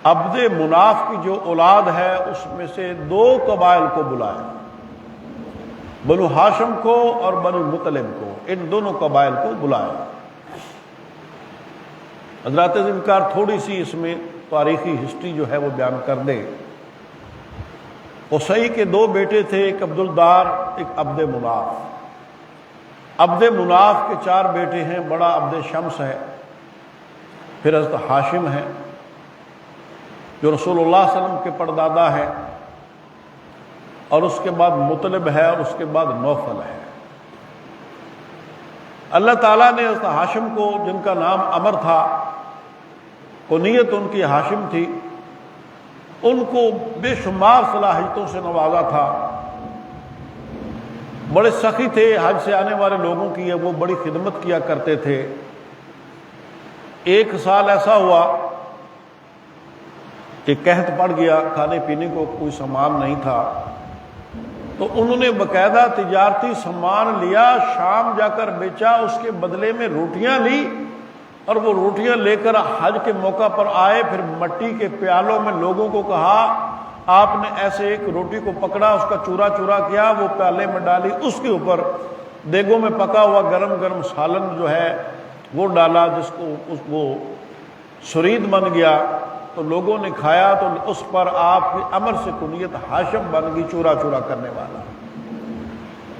عبد مناف کی جو اولاد ہے اس میں سے 2 قبائل کو بلایا، بنو ہاشم کو اور بنو مطلب کو، ان دونوں قبائل کو بلایا۔ حضرات ذمکار تھوڑی سی اس میں تاریخی ہسٹری جو ہے وہ بیان کر دے۔ قصی کے 2 بیٹے تھے، ایک عبدالدار، ایک عبد مناف۔ عبد مناف کے 4 بیٹے ہیں، بڑا عبد شمس ہے، پھر حضرت ہاشم ہے جو رسول اللہ صلی اللہ علیہ وسلم کے پردادا ہے، اور اس کے بعد مطلب ہے، اور اس کے بعد نوفل ہے۔ اللہ تعالیٰ نے حضرت ہاشم کو، جن کا نام عمر تھا، کنیت ان کی ہاشم تھی، ان کو بے شمار صلاحیتوں سے نوازا تھا۔ بڑے سخی تھے، حج سے آنے والے لوگوں کی وہ بڑی خدمت کیا کرتے تھے۔ ایک سال ایسا ہوا کہ قحط پڑ گیا، کھانے پینے کو کوئی سامان نہیں تھا، تو انہوں نے باقاعدہ تجارتی سامان لیا، شام جا کر بیچا، اس کے بدلے میں روٹیاں لی، اور وہ روٹیاں لے کر حج کے موقع پر آئے، پھر مٹی کے پیالوں میں لوگوں کو کہا، آپ نے ایسے ایک روٹی کو پکڑا، اس کا چورا چورا کیا، وہ پیالے میں ڈالی، اس کے اوپر دیگوں میں پکا ہوا گرم گرم سالن جو ہے وہ ڈالا، جس کو وہ سرید بن گیا، تو لوگوں نے کھایا، تو اس پر آپ کی عمر سے کنیت ہاشم بن گئی، چورا چورا کرنے والا۔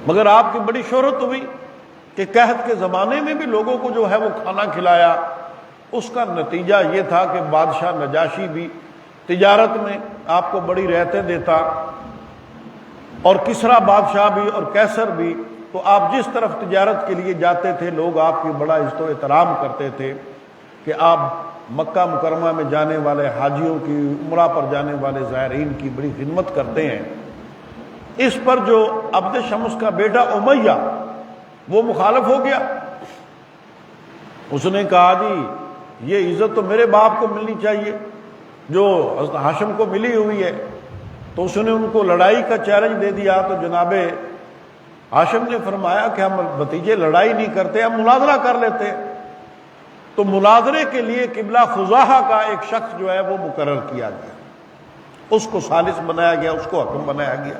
مگر آپ کی بڑی شہرت ہوئی کہ قحط کے زمانے میں بھی لوگوں کو جو ہے وہ کھانا کھلایا۔ اس کا نتیجہ یہ تھا کہ بادشاہ نجاشی بھی تجارت میں آپ کو بڑی رعایتیں دیتا، اور کسریٰ بادشاہ بھی اور قیصر بھی، تو آپ جس طرف تجارت کے لیے جاتے تھے لوگ آپ کی بڑا عزت و احترام کرتے تھے کہ آپ مکہ مکرمہ میں جانے والے حاجیوں کی، عمرہ پر جانے والے زائرین کی بڑی خدمت کرتے ہیں۔ اس پر جو عبد شمس کا بیٹا امیہ وہ مخالف ہو گیا، اس نے کہا جی یہ عزت تو میرے باپ کو ملنی چاہیے جو حضرت ہاشم کو ملی ہوئی ہے، تو اس نے ان کو لڑائی کا چیلنج دے دیا۔ تو جناب ہاشم نے فرمایا کہ ہم بھتیجے لڑائی نہیں کرتے، ہم مناظرہ کر لیتے ہیں۔ تو مناظرے کے لیے قبلہ خزاحہ کا ایک شخص جو ہے وہ مقرر کیا گیا، اس کو ثالث بنایا گیا، اس کو حکم بنایا گیا۔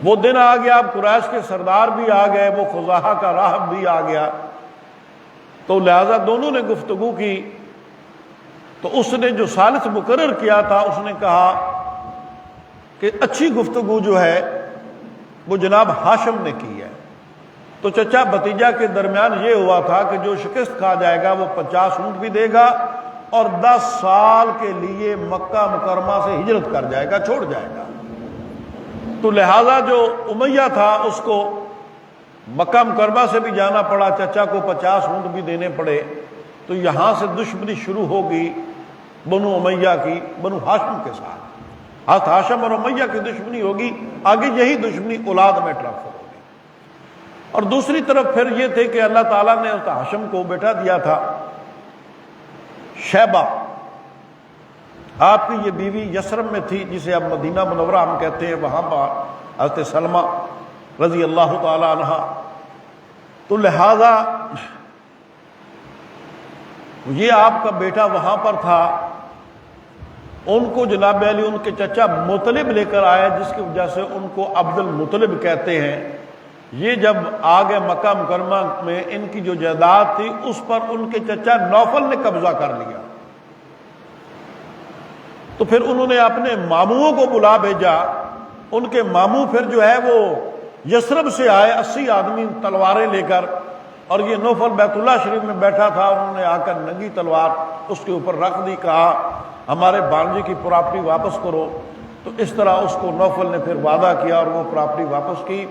وہ دن آ گیا، اب قریش کے سردار بھی آ گئے، وہ خزاحہ کا راہب بھی آ گیا، تو لہذا دونوں نے گفتگو کی۔ تو اس نے جو ثالث مقرر کیا تھا، اس نے کہا کہ اچھی گفتگو جو ہے وہ جناب ہاشم نے کی ہے۔ تو چچا بھتیجا کے درمیان یہ ہوا تھا کہ جو شکست کھا جائے گا وہ 50 اونٹ بھی دے گا، اور 10 سال کے لیے مکہ مکرمہ سے ہجرت کر جائے گا، چھوڑ جائے گا۔ تو لہذا جو امیہ تھا اس کو مکہ مکرمہ سے بھی جانا پڑا، چچا کو 50 اونٹ بھی دینے پڑے۔ تو یہاں سے دشمنی شروع ہوگی بنو امیہ کی بنو ہاشم کے ساتھ، حضرت ہاشم اور امیہ کی دشمنی ہوگی، آگے یہی دشمنی اولاد میں ٹرانسفر ہوگی۔ اور دوسری طرف پھر یہ تھے کہ اللہ تعالیٰ نے حضرت ہاشم کو بیٹا دیا تھا شیبہ، آپ کی یہ بیوی یثرب میں تھی، جسے اب مدینہ منورہ ہم کہتے ہیں، وہاں پر حضرت سلمہ رضی اللہ تعالی عنہ۔ تو لہذا یہ آپ کا بیٹا وہاں پر تھا، ان کو جناب علی ان کے چچا مطلب لے کر آئے، جس کی وجہ سے ان کو عبد المطلب کہتے ہیں۔ یہ جب آگے مکہ مکرمہ میں ان کی جو جائیداد تھی اس پر ان کے چچا نوفل نے قبضہ کر لیا، تو پھر انہوں نے اپنے ماموں کو بلا بھیجا۔ ان کے ماموں پھر جو ہے وہ یثرب سے آئے، 80 آدمی تلواریں لے کر، اور یہ نوفل بیت اللہ شریف میں بیٹھا تھا، انہوں نے آ کر ننگی تلوار اس کے اوپر رکھ دی، کہا ہمارے بانجے کی پراپرٹی واپس کرو۔ تو اس طرح اس کو نوفل نے پھر وعدہ کیا اور وہ پراپرٹی واپس کی۔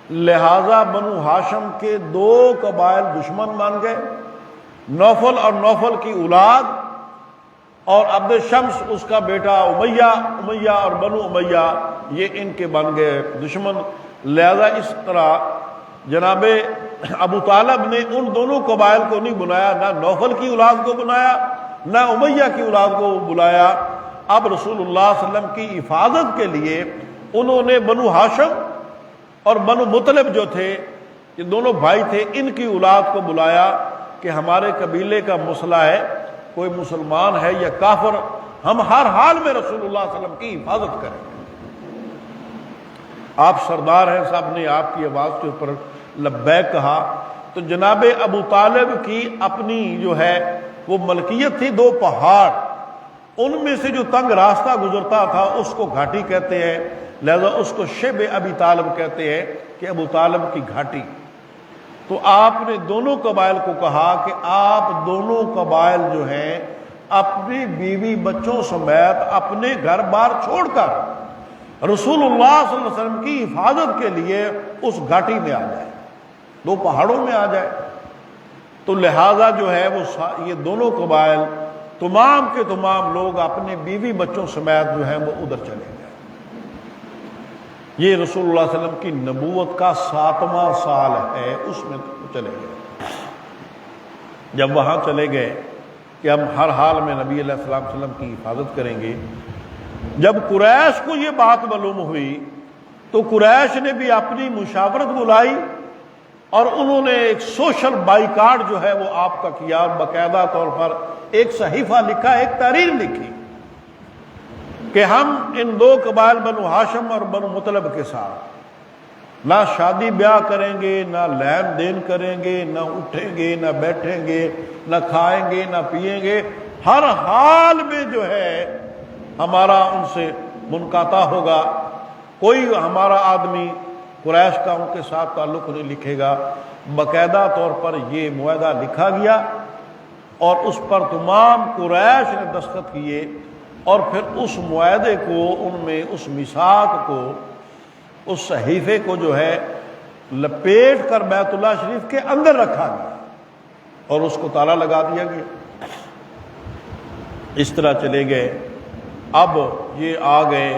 لہذا بنو ہاشم کے 2 قبائل دشمن بن گئے، نوفل اور نوفل کی اولاد، اور عبد شمس اس کا بیٹا امیہ اور بنو امیہ یہ ان کے بن گئے دشمن۔ لہذا اس طرح جناب ابو طالب نے ان دونوں قبائل کو نہیں بلایا، نہ نوفل کی اولاد کو بلایا نہ امیہ کی اولاد کو بلایا۔ اب رسول اللہ صلی اللہ علیہ وسلم کی حفاظت کے لیے انہوں نے بنو ہاشم اور بنو مطلب جو تھے، یہ دونوں بھائی تھے، ان کی اولاد کو بلایا کہ ہمارے قبیلے کا مسئلہ ہے، کوئی مسلمان ہے یا کافر ہم ہر حال میں رسول اللہ صلی اللہ علیہ وسلم کی حفاظت کریں گے۔ آپ سردار ہیں، صاحب نے آپ کی آواز کے اوپر لبیک کہا، تو جناب ابو طالب کی اپنی جو ہے وہ ملکیت تھی 2 پہاڑ، ان میں سے جو تنگ راستہ گزرتا تھا اس کو گھاٹی کہتے ہیں، لہذا اس کو شب ابی طالب کہتے ہیں کہ ابو طالب کی گھاٹی۔ تو آپ نے دونوں قبائل کو کہا کہ آپ دونوں قبائل جو ہیں اپنی بیوی بچوں سمیت اپنے گھر بار چھوڑ کر رسول اللہ صلی اللہ علیہ وسلم کی حفاظت کے لیے اس گھاٹی میں آ جائے، 2 پہاڑوں میں آ جائے۔ تو لہذا جو ہے وہ یہ دونوں قبائل تمام کے تمام لوگ اپنے بیوی بچوں سمیت جو ہیں وہ ادھر چلے گئے۔ یہ رسول اللہ صلی اللہ علیہ وسلم کی نبوت کا 7واں سال ہے، اس میں چلے گئے۔ جب وہاں چلے گئے کہ ہم ہر حال میں نبی علیہ السلام صلی اللہ علیہ وسلم کی حفاظت کریں گے، جب قریش کو یہ بات معلوم ہوئی تو قریش نے بھی اپنی مشاورت بلائی اور انہوں نے ایک سوشل بائیکاٹ جو ہے وہ آپ کا کیا، اور باقاعدہ طور پر ایک صحیفہ لکھا، ایک تحریر لکھی کہ ہم ان 2 قبائل بنو ہاشم اور بنو مطلب کے ساتھ نہ شادی بیاہ کریں گے، نہ لین دین کریں گے، نہ اٹھیں گے، نہ بیٹھیں گے، نہ کھائیں گے، نہ پیئیں گے، ہر حال میں جو ہے ہمارا ان سے منقطع ہوگا، کوئی ہمارا آدمی قریش کا ان کے ساتھ تعلق نہیں لکھے گا۔ باقاعدہ طور پر یہ معاہدہ لکھا گیا اور اس پر تمام قریش نے دستخط کیے، اور پھر اس معاہدے کو ان میں اس میثاق کو، اس صحیفے کو جو ہے لپیٹ کر بیت اللہ شریف کے اندر رکھا گیا اور اس کو تالا لگا دیا گیا۔ اس طرح چلے گئے۔ اب یہ آ گئے،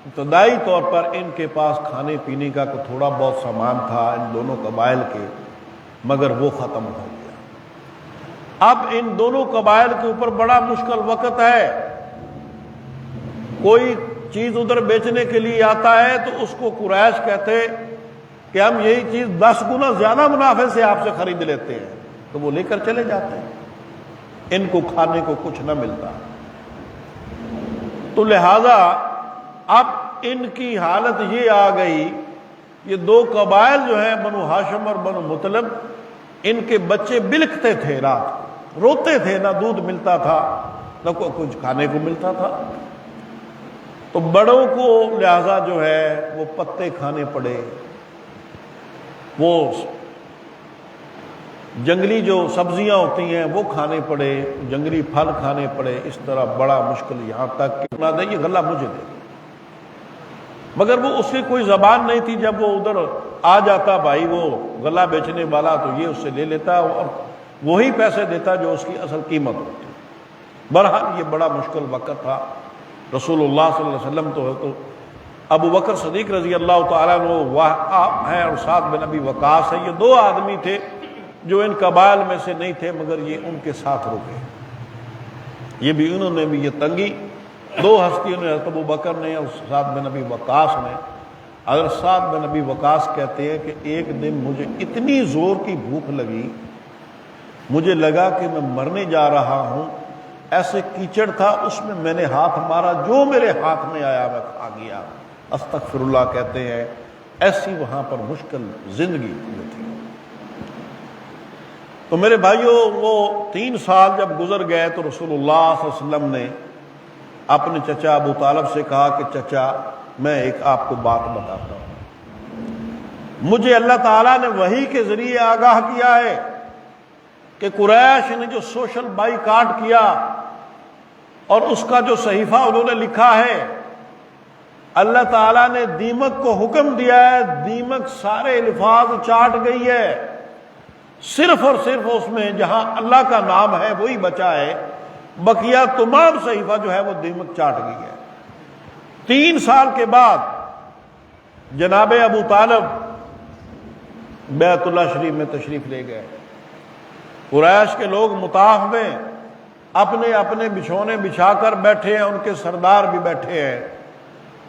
ابتدائی طور پر ان کے پاس کھانے پینے کا تھوڑا بہت سامان تھا ان دونوں قبائل کے، مگر وہ ختم ہو گیا۔ اب ان دونوں قبائل کے اوپر بڑا مشکل وقت ہے۔ کوئی چیز ادھر بیچنے کے لیے آتا ہے تو اس کو قریش کہتے کہ ہم یہی چیز 10 گنا زیادہ منافع سے آپ سے خرید لیتے ہیں، تو وہ لے کر چلے جاتے ہیں، ان کو کھانے کو کچھ نہ ملتا۔ تو لہذا اب ان کی حالت یہ آ گئی، یہ 2 قبائل جو ہیں بنو ہاشم اور بنو مطلب، ان کے بچے بلکتے تھے، رات کو روتے تھے، نہ دودھ ملتا تھا نہ کچھ کھانے کو ملتا تھا۔ تو بڑوں کو لہذا جو ہے وہ پتے کھانے پڑے، وہ جنگلی جو سبزیاں ہوتی ہیں وہ کھانے پڑے، جنگلی پھل کھانے پڑے۔ اس طرح بڑا مشکل، یہاں تک کہ نہ دے یہ غلہ مجھے دے، مگر وہ اس کی کوئی زبان نہیں تھی۔ جب وہ ادھر آ جاتا بھائی وہ غلہ بیچنے والا تو یہ اس سے لے لیتا اور وہی پیسے دیتا جو اس کی اصل قیمت ہوتی۔ بہرحال یہ بڑا مشکل وقت تھا۔ رسول اللہ صلی اللہ علیہ وسلم تو ابو بکر صدیق رضی اللہ تعالیٰ عنہ ہیں اور سعد بن ابی وقاص ہیں، یہ 2 آدمی تھے جو ان قبائل میں سے نہیں تھے، مگر یہ ان کے ساتھ رکے۔ یہ بھی انہوں نے بھی یہ تنگی، 2 ہستیوں نے، حضرت ابو بکر نے اور سعد بن ابی وقاص نے۔ حضرت سعد بن ابی وقاص کہتے ہیں کہ ایک دن مجھے اتنی زور کی بھوک لگی، مجھے لگا کہ میں مرنے جا رہا ہوں، ایسے کیچڑ تھا، اس میں نے ہاتھ مارا، جو میرے ہاتھ میں آیا میں کھا گیا۔ استغفر اللہ کہتے ہیں، ایسی وہاں پر مشکل زندگی تھی۔ تو میرے بھائیوں، وہ 3 سال جب گزر گئے تو رسول اللہ صلی اللہ علیہ وسلم نے اپنے چچا ابو طالب سے کہا کہ چچا میں ایک آپ کو بات بتاتا ہوں، مجھے اللہ تعالیٰ نے وحی کے ذریعے آگاہ کیا ہے کہ قریش نے جو سوشل بائیکاٹ کیا اور اس کا جو صحیفہ انہوں نے لکھا ہے، اللہ تعالیٰ نے دیمک کو حکم دیا ہے، دیمک سارے الفاظ چاٹ گئی ہے، صرف اور صرف اس میں جہاں اللہ کا نام ہے وہی بچا ہے، بقیہ تمام صحیفہ جو ہے وہ دیمک چاٹ گئی ہے۔ 3 سال کے بعد جناب ابو طالب بیت اللہ شریف میں تشریف لے گئے۔ قریش کے لوگ مطاف میں اپنے اپنے بچھونے بچھا کر بیٹھے ہیں، ان کے سردار بھی بیٹھے ہیں۔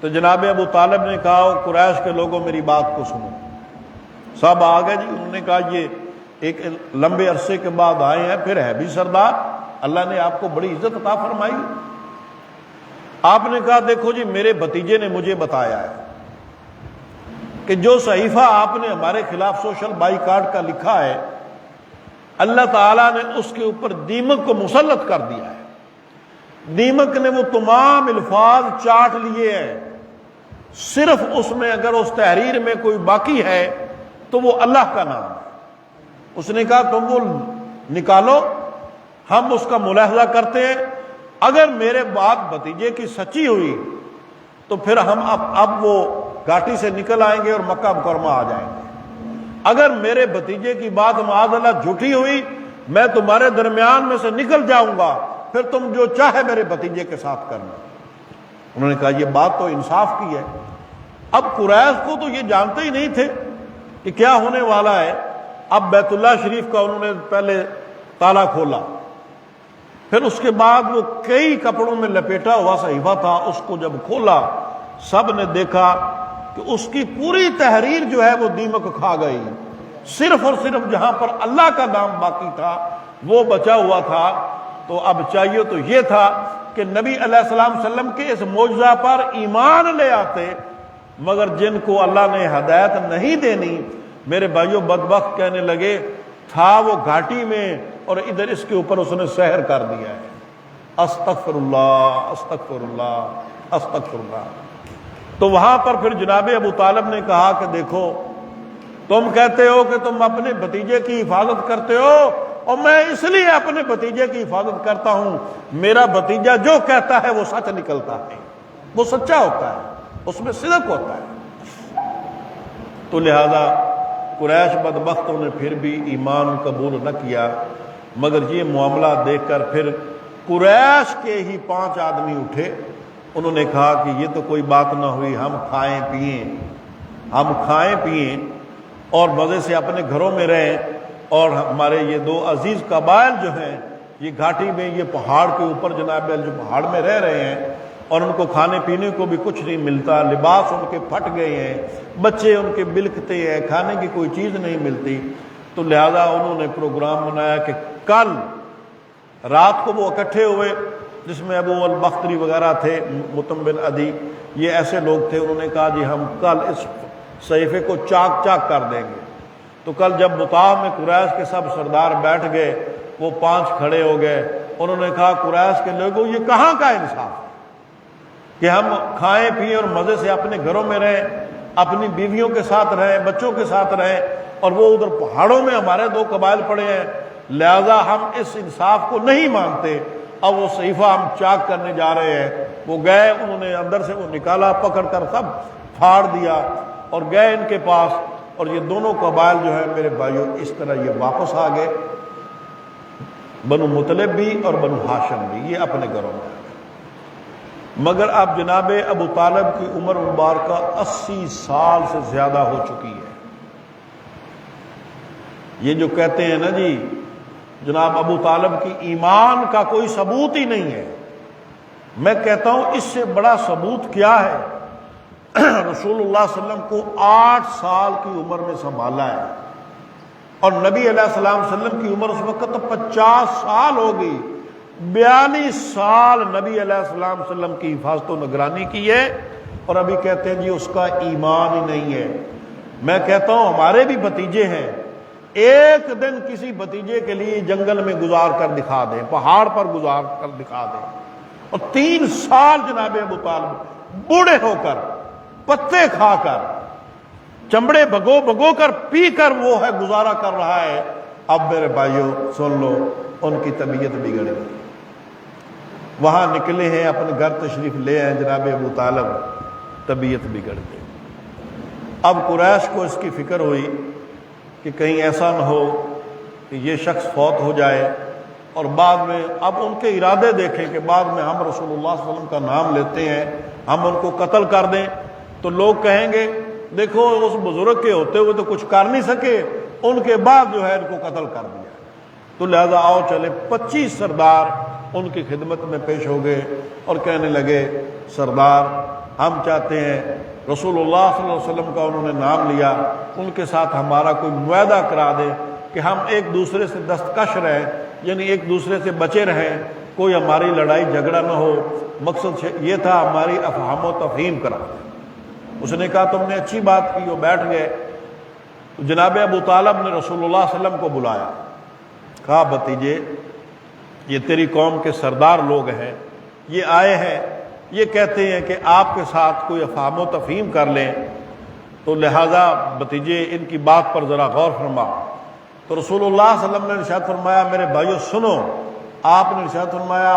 تو جناب ابو طالب نے کہا قریش کے لوگوں میری بات کو سنو۔ سب آ گئے جی، انہوں نے کہا یہ ایک لمبے عرصے کے بعد آئے ہیں، پھر ہے بھی سردار، اللہ نے آپ کو بڑی عزت عطا فرمائی، آپ نے کہا دیکھو جی میرے بھتیجے نے مجھے بتایا ہے کہ جو صحیفہ آپ نے ہمارے خلاف سوشل بائیکاٹ کا لکھا ہے اللہ تعالیٰ نے اس کے اوپر دیمک کو مسلط کر دیا ہے، دیمک نے وہ تمام الفاظ چاٹ لیے ہیں، صرف اس میں اگر اس تحریر میں کوئی باقی ہے تو وہ اللہ کا نام ہے۔ اس نے کہا تم وہ نکالو، ہم اس کا ملاحظہ کرتے ہیں، اگر میرے بات بھتیجے کی سچی ہوئی تو پھر ہم اب وہ گھاٹی سے نکل آئیں گے اور مکہ مکرمہ آ جائیں گے، اگر میرے بھتیجے کی بات معاذ اللہ جھوٹی ہوئی میں تمہارے درمیان میں سے نکل جاؤں گا، پھر تم جو چاہے میرے بھتیجے کے ساتھ کرنا۔ انہوں نے کہا یہ بات تو انصاف کی ہے۔ اب قریش کو تو یہ جانتے ہی نہیں تھے کہ کیا ہونے والا ہے۔ اب بیت اللہ شریف کا انہوں نے پہلے تالا کھولا، پھر اس کے بعد وہ کئی کپڑوں میں لپیٹا ہوا صحیفہ تھا، اس کو جب کھولا سب نے دیکھا کہ اس کی پوری تحریر جو ہے وہ دیمک کھا گئی، صرف اور صرف جہاں پر اللہ کا نام باقی تھا وہ بچا ہوا تھا۔ تو اب چاہیے تو یہ تھا کہ نبی علیہ السلام وسلم کے اس معجزہ پر ایمان لے آتے، مگر جن کو اللہ نے ہدایت نہیں دینی، میرے بھائیوں بدبخت کہنے لگے تھا وہ گھاٹی میں اور ادھر اس کے اوپر اس نے سحر کر دیا ہے۔ استغفر اللہ استغفر اللہ استغفر اللہ۔ تو وہاں پر پھر جناب ابو طالب نے کہا کہ دیکھو تم کہتے ہو کہ تم اپنے بھتیجے کی حفاظت کرتے ہو، اور میں اس لیے اپنے بھتیجے کی حفاظت کرتا ہوں، میرا بھتیجا جو کہتا ہے وہ سچ نکلتا ہے، وہ سچا ہوتا ہے، اس میں صدق ہوتا ہے۔ تو لہذا قریش بدبختوں نے پھر بھی ایمان قبول نہ کیا، مگر یہ معاملہ دیکھ کر پھر قریش کے ہی 5 آدمی اٹھے، انہوں نے کہا کہ یہ تو کوئی بات نہ ہوئی، ہم کھائیں پئیں اور مزے سے اپنے گھروں میں رہیں، اور ہمارے یہ 2 عزیز قبائل جو ہیں یہ گھاٹی میں یہ پہاڑ کے اوپر جناب جو پہاڑ میں رہ رہے ہیں، اور ان کو کھانے پینے کو بھی کچھ نہیں ملتا، لباس ان کے پھٹ گئے ہیں، بچے ان کے بلکتے ہیں، کھانے کی کوئی چیز نہیں ملتی۔ تو لہذا انہوں نے پروگرام بنایا کہ کل رات کو وہ اکٹھے ہوئے، جس میں ابو البختری وغیرہ تھے، مطعم بن عدی، یہ ایسے لوگ تھے۔ انہوں نے کہا جی ہم کل اس صحیفے کو چاک چاک کر دیں گے۔ تو کل جب بطاح میں قریش کے سب سردار بیٹھ گئے، وہ 5 کھڑے ہو گئے، انہوں نے کہا قریش کے لوگوں یہ کہاں کا انصاف ہے کہ ہم کھائیں پئیں اور مزے سے اپنے گھروں میں رہیں، اپنی بیویوں کے ساتھ رہیں، بچوں کے ساتھ رہیں، اور وہ ادھر پہاڑوں میں ہمارے 2 قبائل پڑے ہیں، لہذا ہم اس انصاف کو نہیں مانتے۔ اب وہ صحیفہ ہم چاک کرنے جا رہے ہیں۔ وہ گئے، انہوں نے اندر سے وہ نکالا، پکڑ کر سب پھاڑ دیا اور گئے ان کے پاس، اور یہ دونوں قبائل جو ہیں میرے بھائیوں اس طرح یہ واپس آ گئے، بنو مطلب بھی اور بنو ہاشم بھی، یہ اپنے گھروں میں۔ مگر اب جناب ابو طالب کی عمر مبارکہ 80 سال سے زیادہ ہو چکی ہے۔ یہ جو کہتے ہیں نا جی جناب ابو طالب کی ایمان کا کوئی ثبوت ہی نہیں ہے، میں کہتا ہوں اس سے بڑا ثبوت کیا ہے؟ رسول اللہ صلی اللہ علیہ وسلم کو 8 سال کی عمر میں سنبھالا ہے، اور نبی علیہ السلام وسلم کی عمر اس وقت 50 سال ہو گئی، 42 سال نبی علیہ السلام وسلم کی حفاظت و نگرانی کی ہے، اور ابھی کہتے ہیں جی اس کا ایمان ہی نہیں ہے۔ میں کہتا ہوں ہمارے بھی بھتیجے ہیں، ایک دن کسی بھتیجے کے لیے جنگل میں گزار کر دکھا دیں، پہاڑ پر گزار کر دکھا دیں، اور 3 سال جناب ابو طالب بوڑھے ہو کر، پتے کھا کر، چمڑے بھگو بھگو کر، پی کر وہ ہے گزارا کر رہا ہے۔ اب میرے بھائیوں سن لو، ان کی طبیعت بگڑ گئی، وہاں نکلے ہیں اپنے گھر تشریف لے آئے جناب ابو طالب، طبیعت بگڑ گئی۔ اب قریش کو اس کی فکر ہوئی کہ کہیں ایسا نہ ہو کہ یہ شخص فوت ہو جائے، اور بعد میں اب ان کے ارادے دیکھیں کہ بعد میں ہم رسول اللہ صلی اللہ علیہ وسلم کا نام لیتے ہیں، ہم ان کو قتل کر دیں تو لوگ کہیں گے دیکھو اس بزرگ کے ہوتے ہوئے تو کچھ کر نہیں سکے، ان کے بعد جو ہے ان کو قتل کر دیا۔ تو لہذا آؤ چلے 25 سردار ان کی خدمت میں پیش ہو گئے اور کہنے لگے سردار ہم چاہتے ہیں، رسول اللہ صلی اللہ علیہ وسلم کا انہوں نے نام لیا، ان کے ساتھ ہمارا کوئی معاہدہ کرا دیں کہ ہم ایک دوسرے سے دستکش رہیں، یعنی ایک دوسرے سے بچے رہیں، کوئی ہماری لڑائی جھگڑا نہ ہو، مقصد یہ تھا ہماری افہام و تفہیم کرا۔ اس نے کہا تم نے اچھی بات کی، وہ بیٹھ گئے۔ تو جناب ابو طالب نے رسول اللہ صلی اللہ علیہ وسلم کو بلایا، کہا بھتیجے یہ تیری قوم کے سردار لوگ ہیں، یہ آئے ہیں، یہ کہتے ہیں کہ آپ کے ساتھ کوئی افہام و تفہیم کر لیں، تو لہذا بھتیجے ان کی بات پر ذرا غور فرما۔ تو رسول اللہ صلی اللہ علیہ وسلم نے ارشاد فرمایا میرے بھائیو سنو، آپ نے ارشاد فرمایا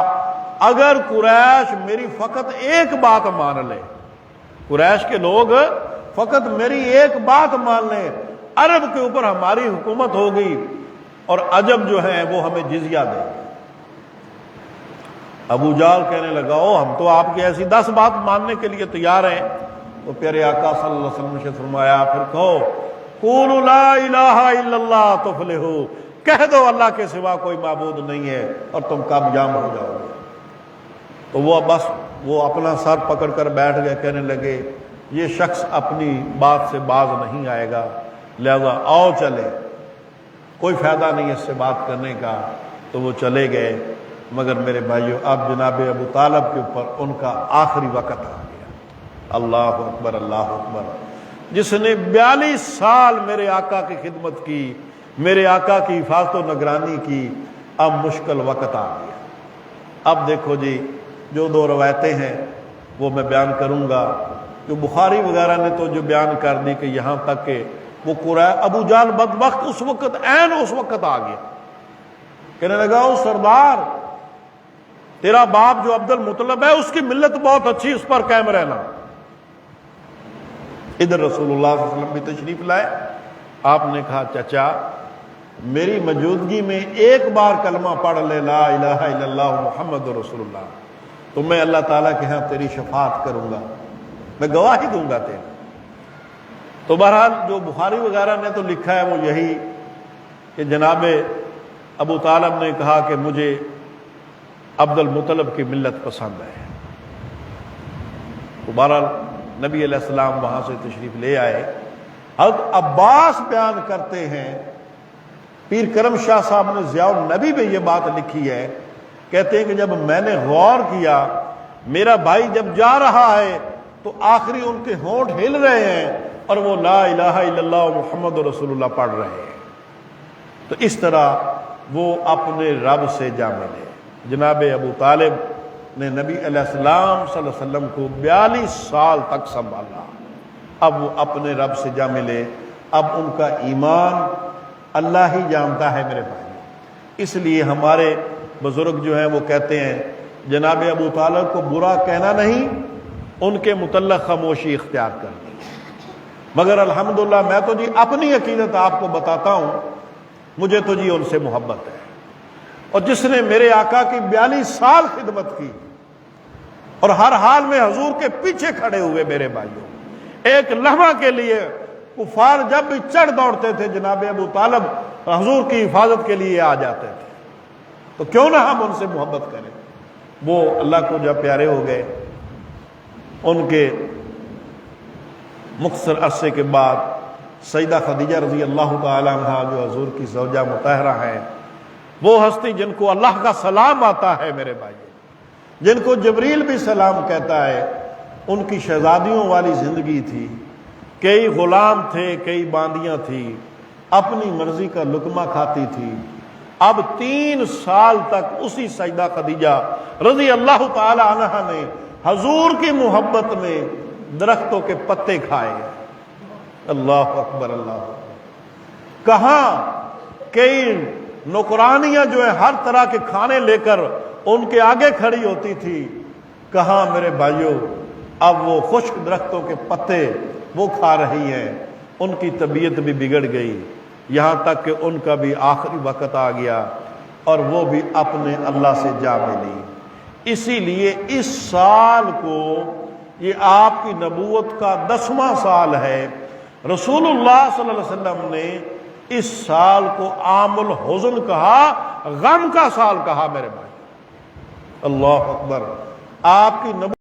اگر قریش میری فقط ایک بات مان لے، قریش کے لوگ فقط میری ایک بات مان لیں، عرب کے اوپر ہماری حکومت ہوگی اور عجب جو ہیں وہ ہمیں جزیہ دیں۔ ابو جہل کہنے لگا ہم تو آپ کی ایسی 10 بات ماننے کے لیے تیار ہیں۔ تو پیارے آقا صلی اللہ علیہ وسلم نے فرمایا پھر کہو قولوا لا الہ الا اللہ تفلحوا، کہہ دو اللہ کے سوا کوئی معبود نہیں ہے اور تم کامیاب ہو جاؤ گے۔ تو وہ بس وہ اپنا سر پکڑ کر بیٹھ گئے، کہنے لگے یہ شخص اپنی بات سے باز نہیں آئے گا، لہذا آؤ چلے، کوئی فائدہ نہیں اس سے بات کرنے کا۔ تو وہ چلے گئے، مگر میرے بھائیو اب جناب ابو طالب کے اوپر ان کا آخری وقت آ گیا۔ اللہ اکبر اللہ اکبر۔ جس نے 42 سال میرے آقا کی خدمت کی، میرے آقا کی حفاظت و نگرانی کی، اب مشکل وقت آ گیا۔ اب دیکھو جی جو 2 روایتیں ہیں وہ میں بیان کروں گا، جو بخاری وغیرہ نے تو جو بیان کر دی کہ یہاں تک کہ وہ ابو جہل بدبخت اس وقت آ گیا، کہنے لگا او سردار تیرا باپ جو عبد المطلب ہے اس کی ملت بہت اچھی، اس پر قائم رہنا۔ ادھر رسول اللہ صلی اللہ علیہ وسلم بھی تشریف لائے، آپ نے کہا چچا میری موجودگی میں ایک بار کلمہ پڑھ لے لا الہ الا اللہ محمد رسول اللہ، تو میں اللہ تعالیٰ کے ہاں تیری شفاعت کروں گا، میں گواہی دوں گا تیری۔ تو بہرحال جو بخاری وغیرہ نے تو لکھا ہے وہ یہی کہ جناب ابو طالب نے کہا کہ مجھے عبد المطلب کی ملت پسند ہے۔ تو بہرحال نبی علیہ السلام وہاں سے تشریف لے آئے۔ حضرت عباس بیان کرتے ہیں، پیر کرم شاہ صاحب نے ضیاء النبی میں یہ بات لکھی ہے، کہتے ہیں کہ جب میں نے غور کیا میرا بھائی جب جا رہا ہے تو آخری ان کے ہونٹ ہل رہے ہیں اور وہ لا الہ الا اللہ محمد رسول اللہ پڑھ رہے ہیں۔ تو اس طرح وہ اپنے رب سے جا ملے۔ جناب ابو طالب نے نبی علیہ السلام صلی اللہ علیہ وسلم کو 42 سال تک سنبھالا، اب وہ اپنے رب سے جا ملے۔ اب ان کا ایمان اللہ ہی جانتا ہے میرے بھائی، اس لیے ہمارے بزرگ جو ہیں وہ کہتے ہیں جناب ابو طالب کو برا کہنا نہیں، ان کے متعلق خاموشی اختیار کرنی۔ مگر الحمدللہ میں تو جی اپنی عقیدت آپ کو بتاتا ہوں، مجھے تو جی ان سے محبت ہے، اور جس نے میرے آقا کی 42 سال خدمت کی اور ہر حال میں حضور کے پیچھے کھڑے ہوئے میرے بھائیوں، ایک لمحہ کے لیے کفار جب بھی چڑھ دوڑتے تھے جناب ابو طالب حضور کی حفاظت کے لیے آ جاتے تھے، تو کیوں نہ ہم ان سے محبت کریں۔ وہ اللہ کو جب پیارے ہو گئے، ان کے مختصر عرصے کے بعد سیدہ خدیجہ رضی اللہ تعالی عنہا جو حضور کی زوجہ مطہرہ ہیں، وہ ہستی جن کو اللہ کا سلام آتا ہے میرے بھائی، جن کو جبریل بھی سلام کہتا ہے، ان کی شہزادیوں والی زندگی تھی، کئی غلام تھے، کئی باندیاں تھیں، اپنی مرضی کا لقمہ کھاتی تھی۔ اب 3 سال تک اسی سیدہ خدیجہ رضی اللہ تعالی عنہا نے حضور کی محبت میں درختوں کے پتے کھائے۔ اللہ اکبر اللہ اکبر۔ کہاں کئی نوکرانیاں جو ہے ہر طرح کے کھانے لے کر ان کے آگے کھڑی ہوتی تھی، کہاں میرے بھائیوں اب وہ خشک درختوں کے پتے وہ کھا رہی ہیں۔ ان کی طبیعت بھی بگڑ گئی، یہاں تک کہ ان کا بھی آخری وقت آ گیا اور وہ بھی اپنے اللہ سے جا ملی۔ اسی لیے اس سال کو یہ آپ کی نبوت کا 10واں سال ہے۔ رسول اللہ صلی اللہ علیہ وسلم نے اس سال کو عام الحزن کہا، غم کا سال کہا میرے بھائی۔ اللہ اکبر۔ آپ کی نبوت